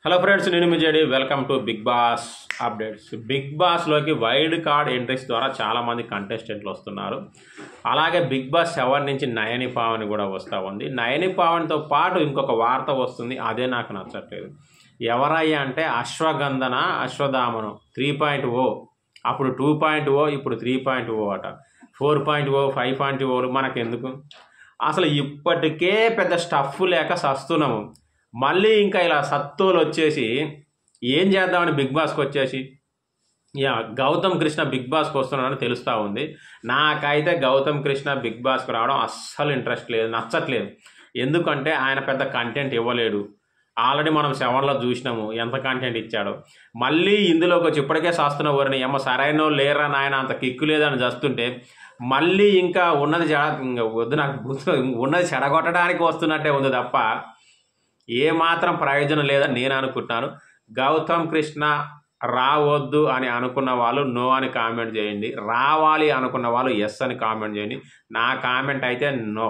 Hello friends, నేను మీ JD. Welcome to Bigg Boss updates. Bigg బాస్లోకి వైల్డ్ కార్డ్ ఎంట్రీస్ ద్వారా చాలామంది కంటెస్టెంట్లు వస్తున్నారు. అలాగే బిగ్ బాస్ 7 నుంచి నయని పావని కూడా వస్తూ ఉంది. నయని పావనితో పాటు ఇంకొక వార్త వస్తుంది, అదే నాకు నచ్చట్లేదు. ఎవరయ్యా అంటే అశ్వధామను 3.0, అప్పుడు 2.0, ఇప్పుడు 3.0 అట. 4.0, 5.0 మనకెందుకు? అసలు ఇప్పటికే పెద్ద స్టఫ్ లేక సస్తున్నాము. మళ్ళీ ఇంకా ఇలా సత్తోలు వచ్చేసి ఏం చేద్దామని బిగ్ బాస్కి వచ్చేసి గౌతమ్ కృష్ణ బిగ్ బాస్కి వస్తున్నాడని తెలుస్తూ ఉంది. నాకైతే గౌతమ్ కృష్ణ బిగ్ బాస్కి రావడం అస్సలు ఇంట్రెస్ట్ లేదు, నచ్చట్లేదు. ఎందుకంటే ఆయన పెద్ద కంటెంట్ ఇవ్వలేడు. ఆల్రెడీ మనం 7లో చూసినాము ఎంత కంటెంట్ ఇచ్చాడో. మళ్ళీ ఇందులోకి వచ్చి ఇప్పటికే శాస్తున్న ఊరిని ఏమో సరైన లేరా నాయన, అంత కిక్కు లేదని చేస్తుంటే మళ్ళీ ఇంకా ఉన్నది వద్దు, నాకు ఉన్నది చెడగొట్టడానికి వస్తున్నట్టే ఉంది తప్ప ఏమాత్రం ప్రయోజనం లేదని నేను అనుకుంటున్నాను. గౌతమ్ కృష్ణ రావద్దు అని అనుకున్న వాళ్ళు నో అని కామెంట్ చేయండి, రావాలి అనుకున్న వాళ్ళు ఎస్ అని కామెంట్ చేయండి. నా కామెంట్ అయితే నో.